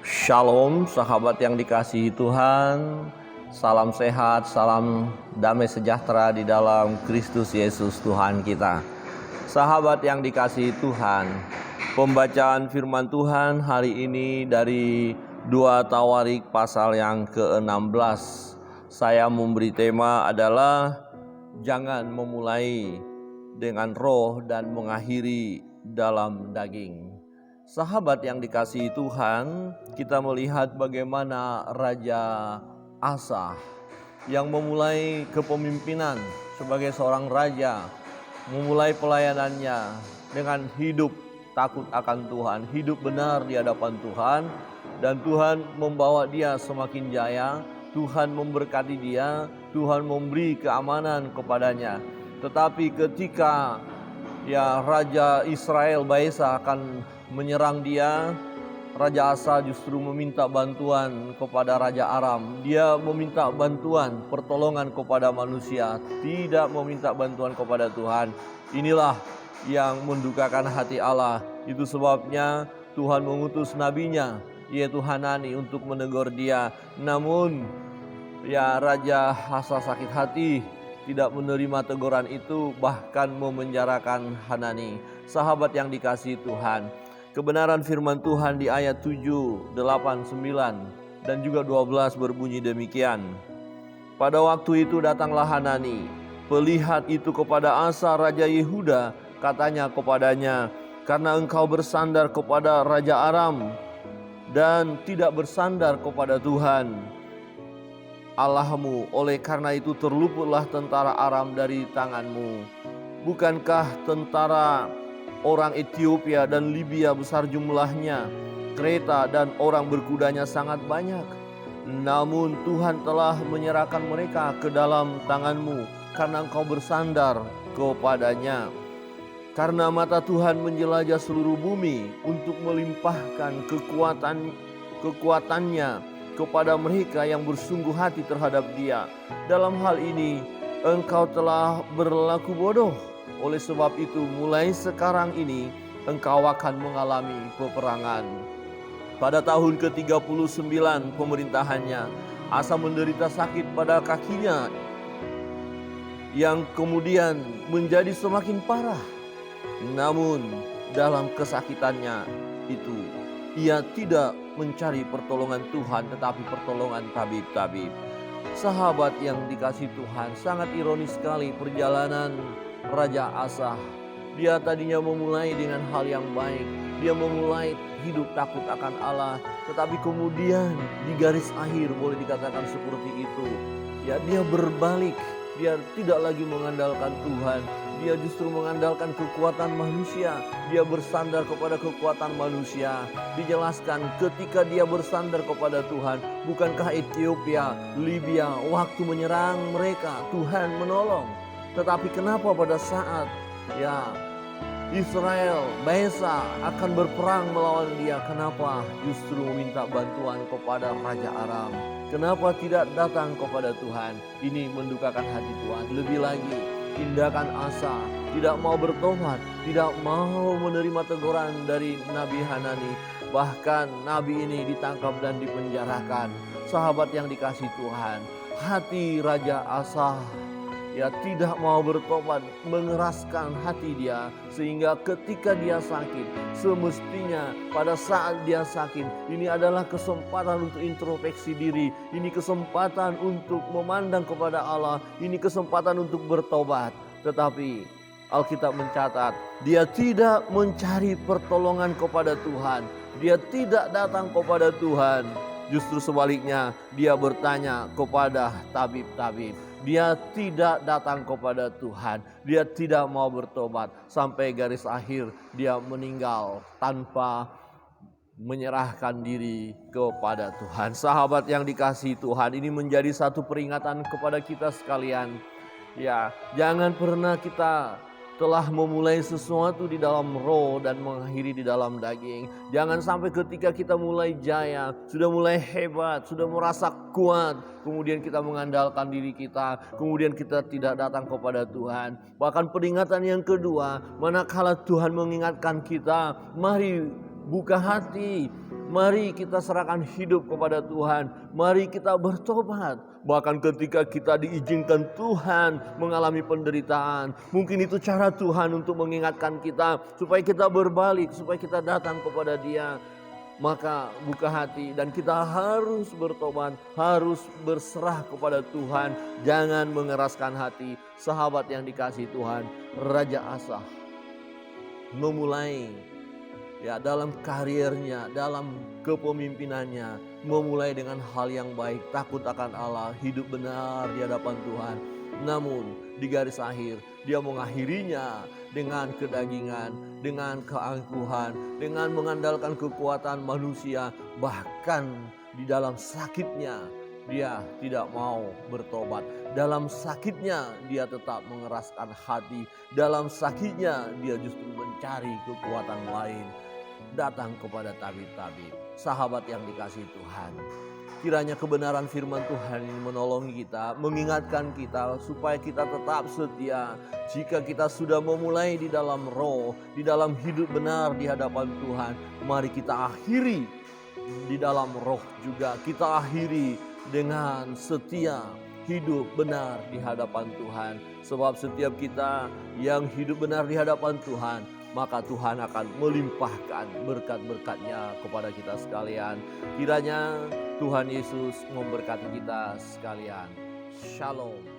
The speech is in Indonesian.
Shalom sahabat yang dikasihi Tuhan. Salam sehat, salam damai sejahtera di dalam Kristus Yesus Tuhan kita. Sahabat yang dikasihi Tuhan, pembacaan firman Tuhan hari ini dari 2 Tawarik pasal yang ke-16. Saya memberi tema adalah jangan memulai dengan roh dan mengakhiri dalam daging. Sahabat yang dikasihi Tuhan, kita melihat bagaimana Raja Asa yang memulai kepemimpinan sebagai seorang raja, memulai pelayanannya dengan hidup takut akan Tuhan, hidup benar di hadapan Tuhan, dan Tuhan membawa dia semakin jaya, Tuhan memberkati dia, Tuhan memberi keamanan kepadanya. Tetapi ketika Raja Israel Baesa akan menyerang dia, Raja Asa justru meminta bantuan kepada Raja Aram. Dia meminta bantuan, pertolongan kepada manusia, tidak meminta bantuan kepada Tuhan. Inilah yang mendukakan hati Allah. Itu sebabnya Tuhan mengutus nabinya, yaitu Hanani, untuk menegur dia. Namun Raja Asa sakit hati, tidak menerima teguran itu, bahkan memenjarakan Hanani. Sahabat yang dikasihi Tuhan, kebenaran firman Tuhan di ayat 7, 8, 9 dan juga 12 berbunyi demikian. Pada waktu itu datanglah Hanani, pelihat itu kepada Asa Raja Yehuda, katanya kepadanya, karena engkau bersandar kepada Raja Aram dan tidak bersandar kepada Tuhan Allahmu, oleh karena itu terluputlah tentara Aram dari tanganmu. Bukankah tentara orang Ethiopia dan Libya besar jumlahnya, kereta dan orang berkudanya sangat banyak? Namun Tuhan telah menyerahkan mereka ke dalam tanganmu, karena engkau bersandar kepadanya. Karena mata Tuhan menjelajah seluruh bumi untuk melimpahkan kekuatannya kepada mereka yang bersungguh hati terhadap Dia. Dalam hal ini engkau telah berlaku bodoh. Oleh sebab itu mulai sekarang ini engkau akan mengalami peperangan. Pada tahun ke-39 pemerintahannya, Asa menderita sakit pada kakinya yang kemudian menjadi semakin parah. Namun dalam kesakitannya itu ia tidak mencari pertolongan Tuhan, tetapi pertolongan tabib-tabib. Sahabat yang dikasihi Tuhan, sangat ironis sekali perjalanan Raja Asa. Dia tadinya memulai dengan hal yang baik, dia memulai hidup takut akan Allah, tetapi kemudian di garis akhir boleh dikatakan seperti itu. Dia berbalik, dia tidak lagi mengandalkan Tuhan. Dia justru mengandalkan kekuatan manusia. Dia bersandar kepada kekuatan manusia. Dijelaskan ketika dia bersandar kepada Tuhan, bukankah Ethiopia, Libya waktu menyerang mereka Tuhan menolong? Tetapi kenapa pada saat Israel Baesa akan berperang melawan dia, kenapa justru meminta bantuan kepada Raja Aram? Kenapa tidak datang kepada Tuhan? Ini mendukakan hati Tuhan. Lebih lagi, tindakan Asa tidak mau bertobat, tidak mau menerima teguran dari Nabi Hanani. Bahkan Nabi ini ditangkap dan dipenjarakan. Sahabat yang dikasihi Tuhan, hati Raja Asa tidak mau bertobat, mengeraskan hati dia, sehingga ketika dia sakit, semestinya pada saat dia sakit, ini adalah kesempatan untuk introspeksi diri, ini kesempatan untuk memandang kepada Allah, ini kesempatan untuk bertobat. Tetapi Alkitab mencatat, dia tidak mencari pertolongan kepada Tuhan, dia tidak datang kepada Tuhan. Justru sebaliknya, dia bertanya kepada tabib-tabib. Dia tidak datang kepada Tuhan. Dia tidak mau bertobat. Sampai garis akhir dia meninggal tanpa menyerahkan diri kepada Tuhan. Sahabat yang dikasihi Tuhan, ini menjadi satu peringatan kepada kita sekalian. Jangan pernah kita telah memulai sesuatu di dalam roh dan mengakhiri di dalam daging. Jangan sampai ketika kita mulai jaya, sudah mulai hebat, sudah merasa kuat, kemudian kita mengandalkan diri kita, kemudian kita tidak datang kepada Tuhan. Bahkan peringatan yang kedua, manakala Tuhan mengingatkan kita, mari buka hati, Mari kita serahkan hidup kepada Tuhan. Mari kita bertobat. Bahkan ketika kita diizinkan Tuhan mengalami penderitaan, mungkin itu cara Tuhan untuk mengingatkan kita supaya kita berbalik, supaya kita datang kepada Dia. Maka buka hati dan kita harus bertobat, harus berserah kepada Tuhan. Jangan mengeraskan hati. Sahabat yang dikasihi Tuhan, Raja Asa memulai dalam karirnya, dalam kepemimpinannya, memulai dengan hal yang baik, takut akan Allah, hidup benar di hadapan Tuhan. Namun di garis akhir dia mengakhirinya dengan kedagingan, dengan keangkuhan, dengan mengandalkan kekuatan manusia. Bahkan di dalam sakitnya dia tidak mau bertobat. Dalam sakitnya dia tetap mengeraskan hati. Dalam sakitnya dia justru mencari kekuatan lain. Datang kepada tabib-tabib. Sahabat yang dikasihi Tuhan, kiranya kebenaran firman Tuhan ini menolong kita, mengingatkan kita supaya kita tetap setia. Jika kita sudah memulai di dalam roh, di dalam hidup benar di hadapan Tuhan, mari kita akhiri di dalam roh juga. Kita akhiri dengan setia, hidup benar di hadapan Tuhan. Sebab setiap kita yang hidup benar di hadapan Tuhan, maka Tuhan akan melimpahkan berkat-berkat-Nya kepada kita sekalian. Kiranya Tuhan Yesus memberkati kita sekalian. Shalom.